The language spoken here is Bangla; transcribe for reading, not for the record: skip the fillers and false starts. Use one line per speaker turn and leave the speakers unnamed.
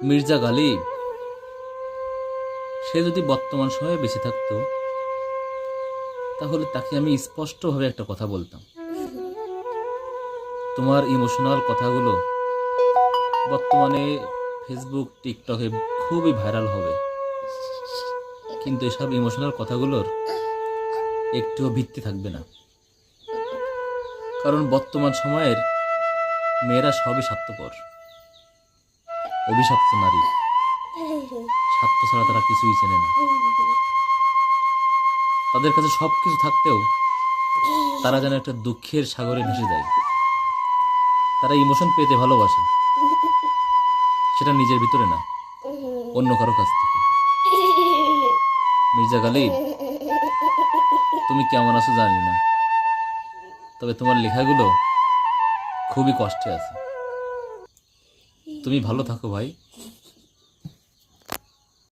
মির্জা গালিব সে যদি বর্তমান সময়ে বেঁচে থাকতো তাহলে তাকে আমি স্পষ্টভাবে একটা কথা বলতাম, তোমার ইমোশনাল কথাগুলো বর্তমানে ফেসবুক টিকটকে খুবই ভাইরাল হবে, কিন্তু এসব ইমোশনাল কথাগুলোর একটুও ভিত্তি থাকবে না। কারণ বর্তমান সময়ের মেয়েরা সবই স্বার্থপর, অভিশপ্ত নারী। স্বার্থ ছাড়া তারা কিছুই চেনে না। তাদের কাছে সব কিছু থাকতেও তারা যেন একটা দুঃখের সাগরে ভেসে যায়। তারা ইমোশন পেতে ভালোবাসে, সেটা নিজের ভিতরে না, অন্য কারো কাছ থেকে। মির্জা গালিব, তুমি কেমন আছো জানি না, তবে তোমার লেখাগুলো খুবই কষ্টে আছে। তুমি ভালো থাকো ভাই।